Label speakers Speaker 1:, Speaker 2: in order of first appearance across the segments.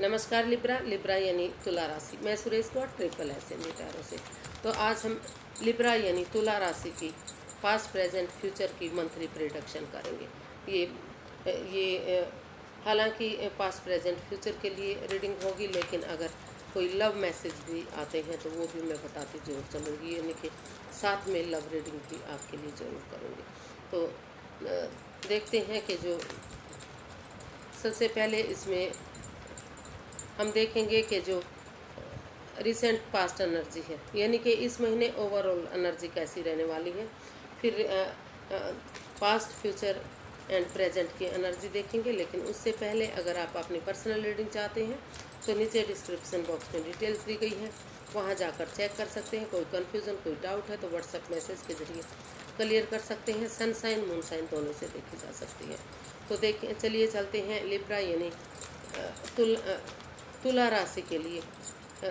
Speaker 1: नमस्कार Libra Libra यानी तुला राशि। मैं सुरेश गौड़ ट्रिपल एस इन टैरो से। तो आज हम लिब्रा यानी तुला राशि की पास्ट प्रेजेंट फ्यूचर की मंथली प्रेडिक्शन करेंगे। ये हालांकि पास्ट प्रेजेंट फ्यूचर के लिए रीडिंग होगी, लेकिन अगर कोई लव मैसेज भी आते हैं तो वो भी मैं बताती जरूर चलूँगी, यानी कि साथ में लव रीडिंग भी आपके लिए जरूर करूँगी। तो देखते हैं कि जो सबसे पहले इसमें हम देखेंगे कि जो रिसेंट पास्ट एनर्जी है, यानी कि इस महीने ओवरऑल एनर्जी कैसी रहने वाली है। फिर पास्ट फ्यूचर एंड प्रेजेंट की एनर्जी देखेंगे, लेकिन उससे पहले अगर आप अपनी पर्सनल रीडिंग चाहते हैं तो नीचे डिस्क्रिप्शन बॉक्स में डिटेल्स दी गई है, वहां जाकर चेक कर सकते हैं। कोई कन्फ्यूज़न कोई डाउट है तो व्हाट्सएप मैसेज के जरिए क्लियर कर सकते हैं। सनसाइन मूनसाइन दोनों से देखी जा सकती है। तो देखिए, चलिए चलते हैं लिब्रा यानी तुला राशि के लिए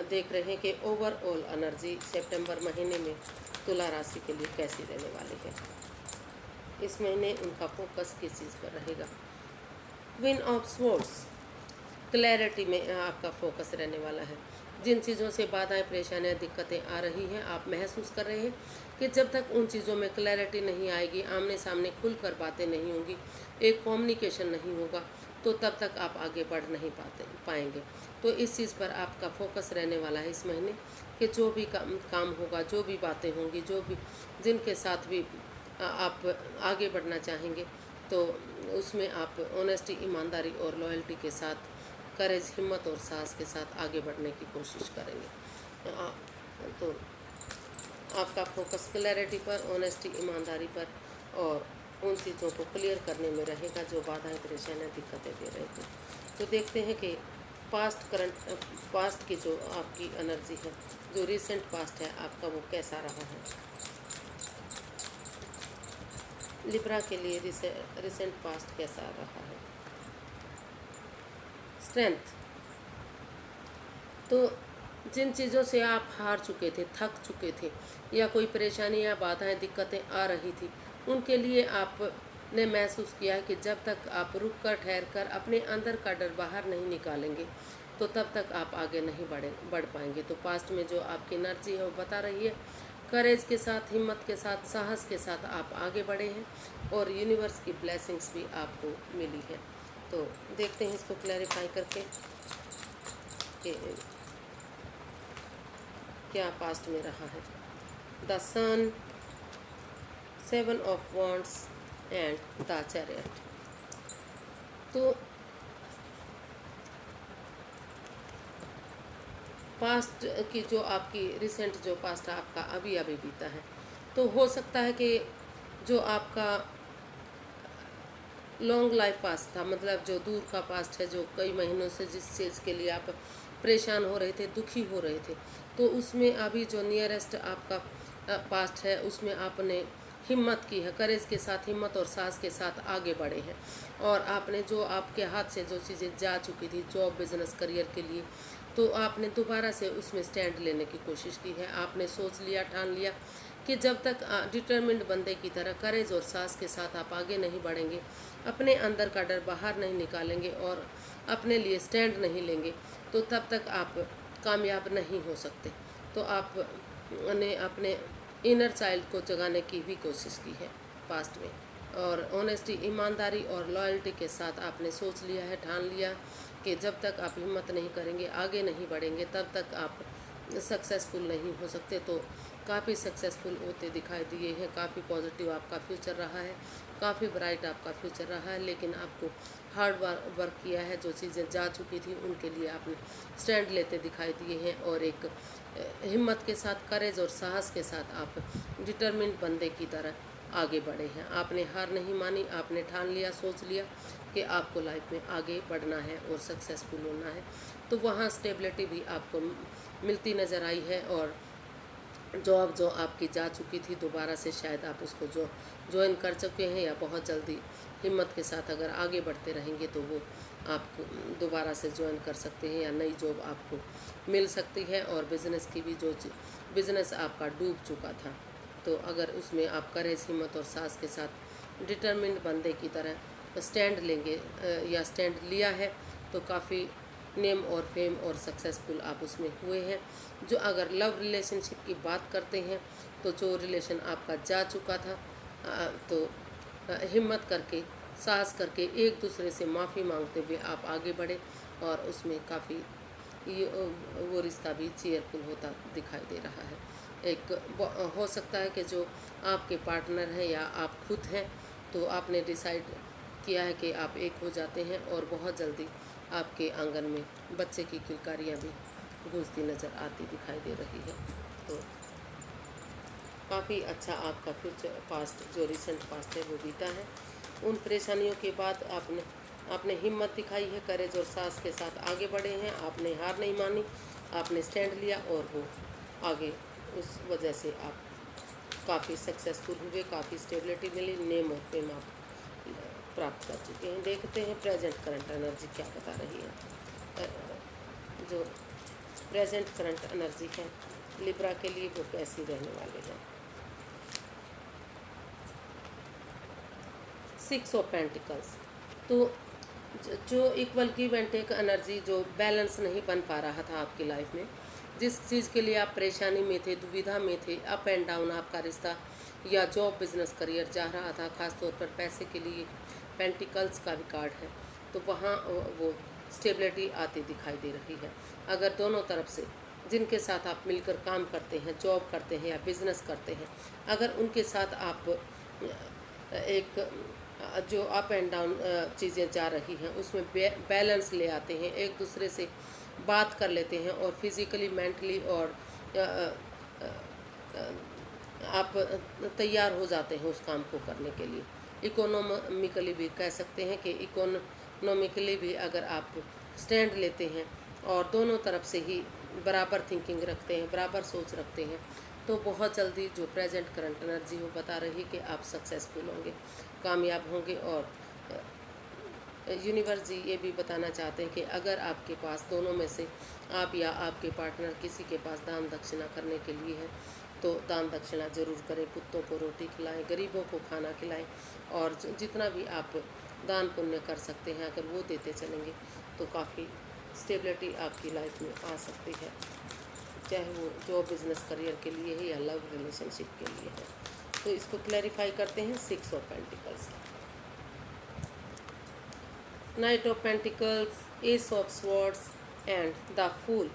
Speaker 1: देख रहे हैं कि ओवरऑल एनर्जी सितंबर महीने में तुला राशि के लिए कैसी रहने वाली है। इस महीने उनका फोकस किस चीज़ पर रहेगा। क्वीन ऑफ स्वॉर्ड्स, क्लैरिटी में आपका फोकस रहने वाला है। जिन चीज़ों से बाधाएं परेशानियां दिक्कतें आ रही हैं, आप महसूस कर रहे हैं कि जब तक उन चीज़ों में क्लैरिटी नहीं आएगी, आमने सामने खुलकर बातें नहीं होंगी, एक कम्युनिकेशन नहीं होगा, तो तब तक आप आगे बढ़ नहीं पाएंगे। तो इस चीज़ पर आपका फोकस रहने वाला है इस महीने कि जो भी काम होगा, जो भी बातें होंगी, जो भी जिनके साथ भी आप आगे बढ़ना चाहेंगे, तो उसमें आप ऑनेस्टी, ईमानदारी और लॉयल्टी के साथ, करेज, हिम्मत और साहस के साथ आगे बढ़ने की कोशिश करेंगे। तो आपका फोकस क्लैरिटी पर, ऑनेस्टी, ईमानदारी पर और उन चीज़ों को क्लियर करने में रहेगा जो बाधाएं परेशानियां दिक्कतें दे रहे थे। तो देखते हैं कि पास्ट की जो आपकी एनर्जी है, जो रिसेंट पास्ट है आपका, वो कैसा रहा है लिब्रा के लिए। रिसेंट पास्ट कैसा रहा है। स्ट्रेंथ, तो जिन चीज़ों से आप हार चुके थे, थक चुके थे, या कोई परेशानी या बाधाएं दिक्कतें आ रही थी, उनके लिए आपने महसूस किया कि जब तक आप रुक कर, ठहर कर अपने अंदर का डर बाहर नहीं निकालेंगे, तो तब तक आप आगे नहीं बढ़ पाएंगे। तो पास्ट में जो आपकी एनर्जी है वो बता रही है करेज के साथ, हिम्मत के साथ, साहस के साथ आप आगे बढ़े हैं और यूनिवर्स की ब्लेसिंग्स भी आपको मिली है। तो देखते हैं इसको क्लैरिफाई करके कि क्या पास्ट में रहा है। The sun, 7 of wands and the chariot. तो पास्ट की जो आपकी रिसेंट जो पास्ट आपका अभी अभी बीता है, तो हो सकता है कि जो आपका लॉन्ग लाइफ पास्ट था, मतलब जो दूर का पास्ट है, जो कई महीनों से जिस चीज़ के लिए आप परेशान हो रहे थे, दुखी हो रहे थे, तो उसमें अभी जो नियरेस्ट आपका पास्ट है उसमें आपने हिम्मत की है, करेज के साथ, हिम्मत और साहस के साथ आगे बढ़े हैं। और आपने जो आपके हाथ से जो चीज़ें जा चुकी थी जॉब, बिजनेस, करियर के लिए, तो आपने दोबारा से उसमें स्टैंड लेने की कोशिश की है। आपने सोच लिया, ठान लिया कि जब तक डिटर्मिन्ड बंदे की तरह करेज और साहस के साथ आप आगे नहीं बढ़ेंगे, अपने अंदर का डर बाहर नहीं निकालेंगे और अपने लिए स्टैंड नहीं लेंगे, तो तब तक आप कामयाब नहीं हो सकते। तो आपने अपने इनर चाइल्ड को जगाने की भी कोशिश की है पास्ट में, और ऑनेस्टी, ईमानदारी और लॉयल्टी के साथ आपने सोच लिया है, ठान लिया कि जब तक आप हिम्मत नहीं करेंगे, आगे नहीं बढ़ेंगे, तब तक आप सक्सेसफुल नहीं हो सकते। तो काफ़ी सक्सेसफुल होते दिखाई दिए हैं, काफ़ी पॉजिटिव आपका फ्यूचर रहा है, काफ़ी ब्राइट आपका फ्यूचर रहा है, लेकिन आपको हार्ड वर्क किया है। जो चीज़ें जा चुकी थी उनके लिए आपने स्टैंड लेते दिखाई दिए हैं और एक हिम्मत के साथ, करेज और साहस के साथ आप डिटर्मिन्ड बंदे की तरह आगे बढ़े हैं। आपने हार नहीं मानी, आपने ठान लिया, सोच लिया कि आपको लाइफ में आगे बढ़ना है और सक्सेसफुल होना है। तो वहाँ स्टेबिलिटी भी आपको मिलती नज़र आई है, और जॉब जो आपकी जा चुकी थी दोबारा से शायद आप उसको ज्वाइन कर चुके हैं, या बहुत जल्दी हिम्मत के साथ अगर आगे बढ़ते रहेंगे तो वो आप दोबारा से ज्वाइन कर सकते हैं, या नई जॉब आपको मिल सकती है। और बिज़नेस की भी जो बिज़नेस आपका डूब चुका था, तो अगर उसमें आप करेज, हिम्मत और साहस के साथ डिटर्मिन्ड बंदे की तरह स्टैंड लेंगे या स्टैंड लिया है, तो काफ़ी नेम और फेम और सक्सेसफुल आप उसमें हुए हैं। जो अगर लव रिलेशनशिप की बात करते हैं तो जो रिलेशन आपका जा चुका था, तो हिम्मत करके, साहस करके एक दूसरे से माफ़ी मांगते हुए आप आगे बढ़े और उसमें काफ़ी ये वो रिश्ता भी चेयरफुल होता दिखाई दे रहा है। एक हो सकता है कि जो आपके पार्टनर हैं या आप खुद हैं, तो आपने डिसाइड किया है कि आप एक हो जाते हैं और बहुत जल्दी आपके आंगन में बच्चे की किलकारियाँ भी गूंजती नज़र आती दिखाई दे रही है। तो काफ़ी अच्छा आपका फ्यूचर पास्ट, जो रिसेंट पास्ट है, वो बीता है। उन परेशानियों के बाद आपने हिम्मत दिखाई है, करेज और साहस के साथ आगे बढ़े हैं। आपने हार नहीं मानी, आपने स्टैंड लिया और वो आगे, उस वजह से आप काफ़ी सक्सेसफुल हुए, काफ़ी स्टेबिलिटी मिली, नेम और फेम आप प्राप्त कर चुके हैं। देखते हैं प्रेजेंट करंट एनर्जी क्या बता रही है। जो प्रेजेंट करंट एनर्जी है लिब्रा के लिए, वो कैसी रहने वाले हैं। 6 ऑफ पेंटिकल्स, तो जो equal give and take energy, जो बैलेंस नहीं बन पा रहा था आपकी लाइफ में, जिस चीज़ के लिए आप परेशानी में थे, दुविधा में थे, अप एंड डाउन आपका रिश्ता या जॉब बिजनेस करियर जा रहा था, खासतौर पर पैसे के लिए पेंटिकल्स का भी कार्ड है, तो वहाँ वो स्टेबिलिटी आती दिखाई दे रही है। अगर दोनों तरफ से जिनके साथ आप मिलकर काम करते हैं, जॉब करते हैं या बिजनेस करते हैं, अगर उनके साथ आप एक जो अप एंड डाउन चीज़ें जा रही हैं उसमें बैलेंस ले आते हैं, एक दूसरे से बात कर लेते हैं और फिज़िकली, मेंटली और आप तैयार हो जाते हैं उस काम को करने के लिए। इकोनॉमिकली भी कह सकते हैं कि इकोनॉमिकली भी अगर आप स्टैंड लेते हैं और दोनों तरफ से ही बराबर थिंकिंग रखते हैं, बराबर सोच रखते हैं, तो बहुत जल्दी जो प्रेजेंट करंट एनर्जी वो बता रही कि आप सक्सेसफुल होंगे, कामयाब होंगे। और यूनिवर्स जी ये भी बताना चाहते हैं कि अगर आपके पास दोनों में से आप या आपके पार्टनर किसी के पास दान दक्षिणा करने के लिए है, तो दान दक्षिणा ज़रूर करें। कुत्तों को रोटी खिलाएं, गरीबों को खाना खिलाएं और जितना भी आप दान पुण्य कर सकते हैं, अगर वो देते चलेंगे तो काफ़ी स्टेबिलिटी आपकी लाइफ में आ सकती है, चाहे वो जॉब बिजनेस करियर के लिए है या लव रिलेशनशिप के लिए है। तो इसको क्लैरिफाई करते हैं 6 of pentacles, knight of pentacles, ace of swords and the fool.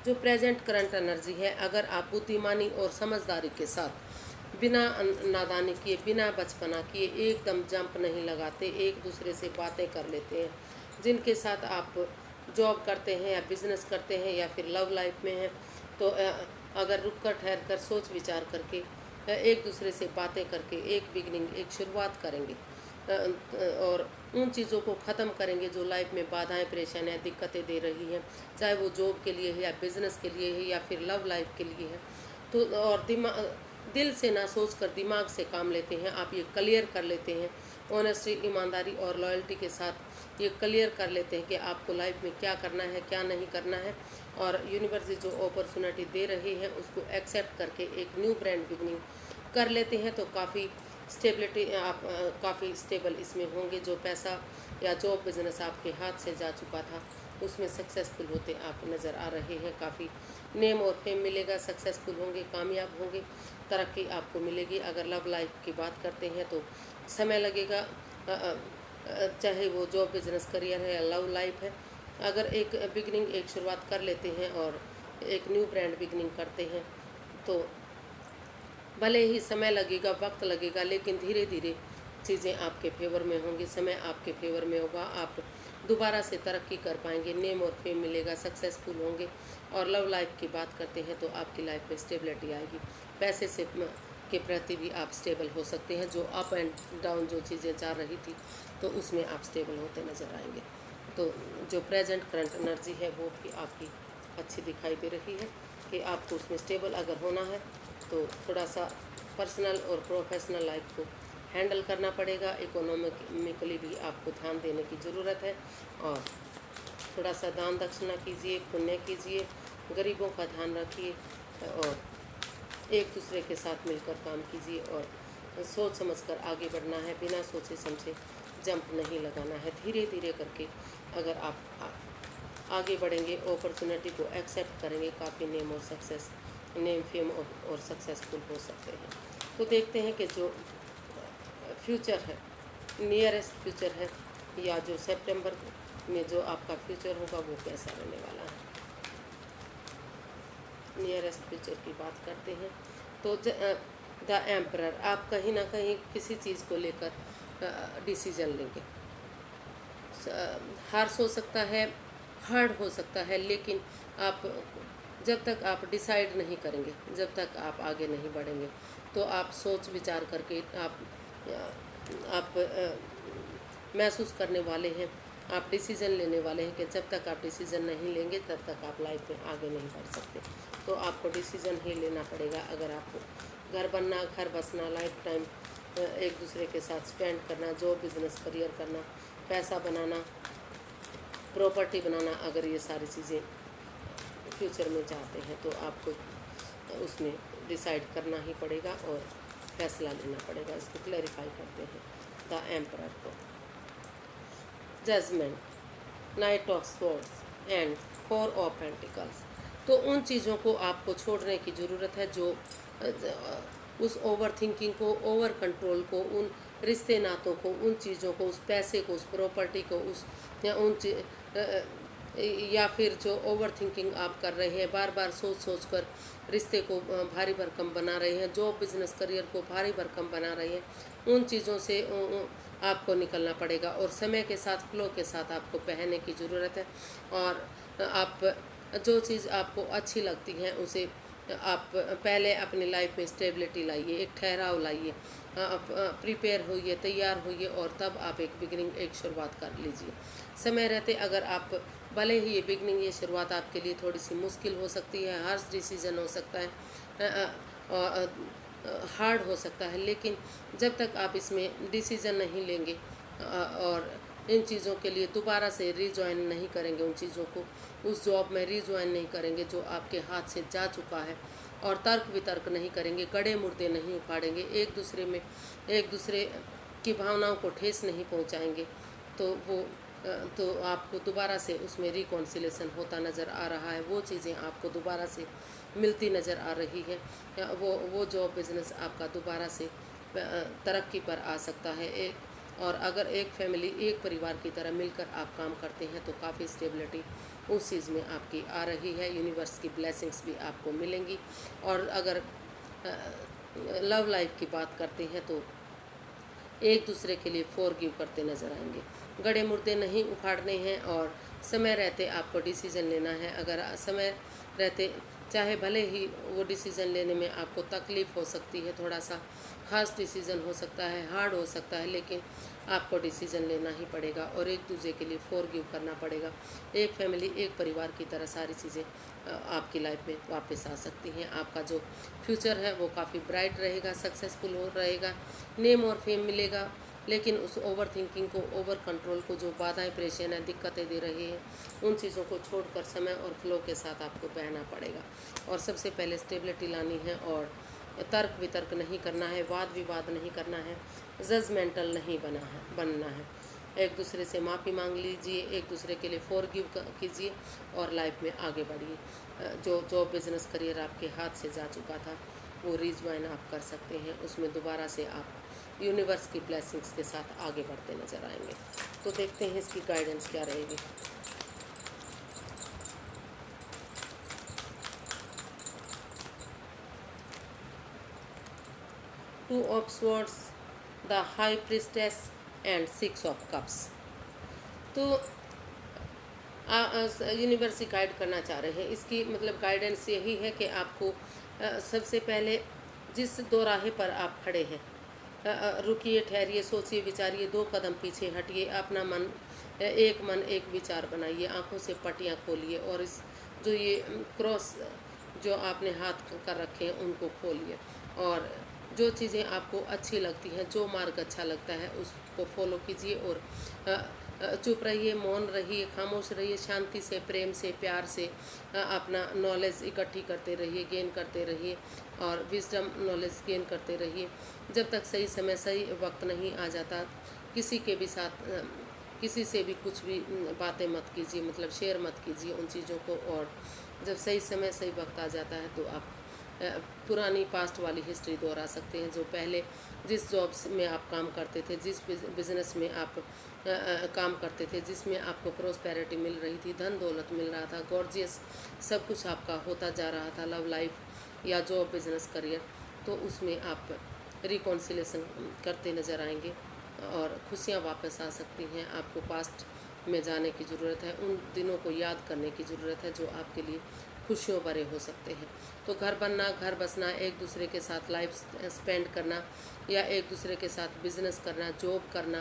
Speaker 1: जो प्रेजेंट करंट एनर्जी है, अगर आप बुद्धिमानी और समझदारी के साथ बिना नादानी किए, बिना बचपना किए एकदम जंप नहीं लगाते, एक दूसरे से बातें कर लेते हैं, जिनके साथ आप जॉब करते हैं या बिजनेस करते हैं या फिर लव लाइफ में हैं, तो अगर रुक कर ठहर कर सोच विचार करके एक दूसरे से बातें करके एक बिगनिंग, एक शुरुआत करेंगे और उन चीज़ों को ख़त्म करेंगे जो लाइफ में बाधाएं, परेशानियां, दिक्कतें दे रही हैं, चाहे वो जॉब के लिए है या बिज़नेस के लिए है या फिर लव लाइफ के लिए है। तो और दिल से ना सोच कर दिमाग से काम लेते हैं, आप ये क्लियर कर लेते हैं, ऑनेस्टी, ईमानदारी और लॉयल्टी के साथ ये क्लियर कर लेते हैं कि आपको लाइफ में क्या करना है, क्या नहीं करना है। और यूनिवर्स जो अपॉर्चुनिटी दे रही है उसको एक्सेप्ट करके एक न्यू ब्रांड बिगनिंग कर लेते हैं, तो काफ़ी स्टेबिलिटी आप काफ़ी स्टेबल इसमें होंगे। जो पैसा या जॉब बिजनेस आपके हाथ से जा चुका था उसमें सक्सेसफुल होते आप नज़र आ रहे हैं, काफ़ी नेम और फेम मिलेगा, सक्सेसफुल होंगे, कामयाब होंगे, तरक्की आपको मिलेगी। अगर लव लाइफ की बात करते हैं तो समय लगेगा, चाहे वो जॉब बिजनेस करियर है या लव लाइफ है। अगर एक बिगनिंग, एक शुरुआत कर लेते हैं और एक न्यू ब्रांड बिगनिंग करते हैं, तो भले ही समय लगेगा, वक्त लगेगा, लेकिन धीरे धीरे चीज़ें आपके फेवर में होंगी, समय आपके फेवर में होगा, आप दोबारा से तरक्की कर पाएंगे, नेम और फेम मिलेगा, सक्सेसफुल होंगे। और लव लाइफ की बात करते हैं तो आपकी लाइफ में स्टेबिलिटी आएगी, पैसे से के प्रति भी आप स्टेबल हो सकते हैं। जो अप एंड डाउन जो चीज़ें जा रही थी तो उसमें आप स्टेबल होते नज़र आएंगे। तो जो प्रेजेंट करंट एनर्जी है वो भी आपकी अच्छी दिखाई दे रही है कि आपको उसमें स्टेबल अगर होना है तो थोड़ा सा पर्सनल और प्रोफेशनल लाइफ को हैंडल करना पड़ेगा। इकोनॉमिकली भी आपको ध्यान देने की ज़रूरत है और थोड़ा सा दान दक्षिणा कीजिए, पुण्य कीजिए, गरीबों का ध्यान रखिए और एक दूसरे के साथ मिलकर काम कीजिए और सोच समझकर आगे बढ़ना है, बिना सोचे समझे जंप नहीं लगाना है। धीरे धीरे करके अगर आप आगे बढ़ेंगे, अपॉर्चुनिटी को एक्सेप्ट करेंगे, काफ़ी नेम और सक्सेस, नेम फेम और सक्सेसफुल हो सकते हैं। तो देखते हैं कि जो फ्यूचर है, नियरेस्ट फ्यूचर है, या जो सितंबर में जो आपका फ्यूचर होगा वो कैसा रहने वाला है। नियरेस्ट फ्यूचर की बात करते हैं तो द एम्परर, आप कहीं ना कहीं किसी चीज़ को लेकर डिसीजन लेंगे। हार्श हो सकता है, हार्ड हो सकता है, लेकिन आप जब तक आप डिसाइड नहीं करेंगे, जब तक आप आगे नहीं बढ़ेंगे, तो आप सोच विचार करके आप महसूस करने वाले हैं, आप डिसीज़न लेने वाले हैं कि जब तक आप डिसीज़न नहीं लेंगे तब तक आप लाइफ में आगे नहीं बढ़ सकते। तो आपको डिसीज़न ही लेना पड़ेगा। अगर आपको घर बनना, घर बसना, लाइफ टाइम एक दूसरे के साथ स्पेंड करना, जॉब, बिजनेस, करियर करना, पैसा बनाना, प्रॉपर्टी बनाना, अगर ये सारी चीज़ें फ्यूचर में चाहते हैं तो आपको उसमें डिसाइड करना ही पड़ेगा और फैसला लेना पड़ेगा। इसको क्लैरिफाई करते हैं द एम्परर को। Judgement, knight of swords and four of pentacles. तो उन चीज़ों को आपको छोड़ने की ज़रूरत है जो उस ओवर थिंकिंग को, ओवर कंट्रोल को, उन रिश्ते नातों को, उन चीज़ों को, उस पैसे को, उस प्रॉपर्टी को, उस या फिर जो ओवर थिंकिंग आप कर रहे हैं, बार बार सोच सोच कर रिश्ते को भारी भरकम बना रहे हैं, जॉब, बिजनेस, करियर को भारी भरकम बना रहे हैं, उन चीज़ों से आपको निकलना पड़ेगा और समय के साथ, फ्लो के साथ आपको बहने की ज़रूरत है। और आप जो चीज़ आपको अच्छी लगती है उसे आप पहले अपनी लाइफ में स्टेबिलिटी लाइए, एक ठहराव लाइए, प्रिपेयर होइए, तैयार होइए और तब आप एक बिगनिंग, एक शुरुआत कर लीजिए। समय रहते अगर आप, भले ही ये बिगनिंग, ये शुरुआत आपके लिए थोड़ी सी मुश्किल हो सकती है, हार्श डिसीजन हो सकता है, हार्ड हो सकता है, लेकिन जब तक आप इसमें डिसीजन नहीं लेंगे और इन चीज़ों के लिए दोबारा से रीजॉइन नहीं करेंगे, उन चीज़ों को, उस जॉब में रीजॉइन नहीं करेंगे जो आपके हाथ से जा चुका है, और तर्क वितर्क नहीं करेंगे, गड़े मुर्दे नहीं उखाड़ेंगे, एक दूसरे में, एक दूसरे की भावनाओं को ठेस नहीं पहुंचाएंगे, तो वो तो आपको दोबारा से उसमें रिकॉन्सिलेशन होता नज़र आ रहा है, वो चीज़ें आपको दोबारा से मिलती नज़र आ रही है, वो जॉब, बिज़नेस आपका दोबारा से तरक्की पर आ सकता है। और अगर एक फैमिली, एक परिवार की तरह मिलकर आप काम करते हैं तो काफ़ी स्टेबिलिटी उस चीज़ में आपकी आ रही है, यूनिवर्स की ब्लेसिंग्स भी आपको मिलेंगी। और अगर लव लाइफ की बात करते हैं तो एक दूसरे के लिए फॉरगिव करते नज़र आएंगे, गड़े मुर्दे नहीं उखाड़ने हैं और समय रहते आपको डिसीज़न लेना है। अगर समय रहते, चाहे भले ही वो डिसीज़न लेने में आपको तकलीफ़ हो सकती है, थोड़ा सा हार्श डिसीज़न हो सकता है, हार्ड हो सकता है, लेकिन आपको डिसीज़न लेना ही पड़ेगा और एक दूसरे के लिए फॉरगिव करना पड़ेगा। एक फैमिली, एक परिवार की तरह सारी चीज़ें आपकी लाइफ में वापस आ सकती हैं। आपका जो फ्यूचर है वो काफ़ी ब्राइट रहेगा, सक्सेसफुल हो रहेगा, नेम और फेम मिलेगा, लेकिन उस ओवर थिंकिंग को, ओवर कंट्रोल को, जो बाधाएं, परेशान है, दिक्कतें दे रही हैं, उन चीज़ों को छोड़कर समय और फ्लो के साथ आपको बहना पड़ेगा। और सबसे पहले स्टेबिलिटी लानी है और तर्क वितर्क नहीं करना है, वाद विवाद नहीं करना है, जजमेंटल नहीं बनना है। एक दूसरे से माफ़ी मांग लीजिए, एक दूसरे के लिए फॉरगिव कीजिए और लाइफ में आगे बढ़िए। जो जॉब, बिजनेस, करियर आपके हाथ से जा चुका था वो रिज्वाइन आप कर सकते हैं, उसमें दोबारा से आप यूनिवर्स की ब्लेसिंग्स के साथ आगे बढ़ते नज़र आएंगे। तो देखते हैं इसकी गाइडेंस क्या रहेगी। Two of swords, the high priestess and 6 of cups. तो यूनिवर्स गाइड करना चाह रहे हैं, इसकी मतलब गाइडेंस यही है कि आपको सबसे पहले जिस दो राहे पर आप खड़े हैं, रुकिए, ठहरिए, सोचिए, विचारिए, 2 कदम पीछे हटिए, अपना मन एक विचार बनाइए, आंखों से पट्टियाँ खोलिए और इस जो ये क्रॉस जो आपने हाथ कर रखे हैं उनको खोलिए और जो चीज़ें आपको अच्छी लगती हैं, जो मार्ग अच्छा लगता है उसको फॉलो कीजिए और चुप रहिए, मौन रहिए, खामोश रहिए, शांति से, प्रेम से, प्यार से अपना नॉलेज इकट्ठी करते रहिए, गेन करते रहिए और विजडम नॉलेज गेन करते रहिए। जब तक सही समय, सही वक्त नहीं आ जाता, किसी के भी साथ किसी से भी कुछ भी बातें मत कीजिए, मतलब शेयर मत कीजिए उन चीज़ों को। और जब सही समय सही वक्त आ जाता है तो आप पुरानी पास्ट वाली हिस्ट्री दोहरा सकते हैं। जो पहले जिस जॉब्स में आप काम करते थे, जिस बिज़नेस में आप काम करते थे, जिसमें आपको प्रोस्पेरिटी मिल रही थी, धन दौलत मिल रहा था, गॉर्जियस सब कुछ आपका होता जा रहा था, लव लाइफ या जॉब बिजनेस करियर, तो उसमें आप रिकॉन्सिलेशन करते नज़र आएंगे और खुशियाँ वापस आ सकती हैं। आपको पास्ट में जाने की ज़रूरत है, उन दिनों को याद करने की ज़रूरत है जो आपके लिए खुशियों भरे हो सकते हैं। तो घर बनना, घर बसना, एक दूसरे के साथ लाइफ स्पेंड करना या एक दूसरे के साथ बिजनेस करना, जॉब करना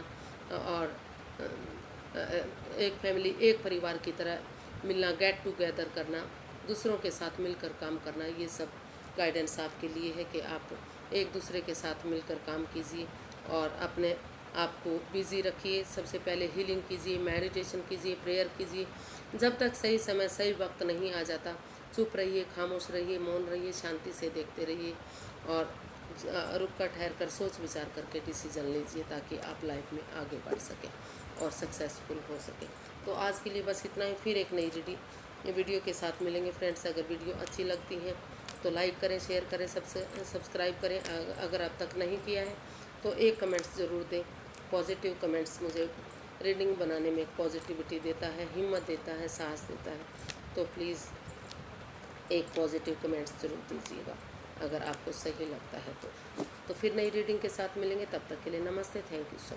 Speaker 1: और एक फैमिली, एक परिवार की तरह मिलना, गेट टुगेदर करना, दूसरों के साथ मिलकर काम करना, ये सब गाइडेंस आपके लिए है कि आप एक दूसरे के साथ मिलकर काम कीजिए और अपने आप को बिज़ी रखिए। सबसे पहले हीलिंग कीजिए, मेडिटेशन कीजिए, प्रेयर कीजिए। जब तक सही समय सही वक्त नहीं आ जाता, चुप रहिए, खामोश रहिए, मौन रहिए, शांति से देखते रहिए और रुक कर ठहर कर सोच विचार करके डिसीजन लीजिए ताकि आप लाइफ में आगे बढ़ सकें और सक्सेसफुल हो सकें। तो आज के लिए बस इतना ही। फिर एक नई वीडियो के साथ मिलेंगे फ्रेंड्स। अगर वीडियो अच्छी लगती है तो लाइक करें, शेयर करें, सब्सक्राइब करें। अगर अब तक नहीं किया है तो एक कमेंट्स ज़रूर दें। पॉजिटिव कमेंट्स मुझे रीडिंग बनाने में पॉजिटिविटी देता है, हिम्मत देता है, साहस देता है। तो प्लीज़ एक पॉजिटिव कमेंट्स ज़रूर दीजिएगा अगर आपको सही लगता है तो फिर नई रीडिंग के साथ मिलेंगे। तब तक के लिए नमस्ते, थैंक यू सो मच।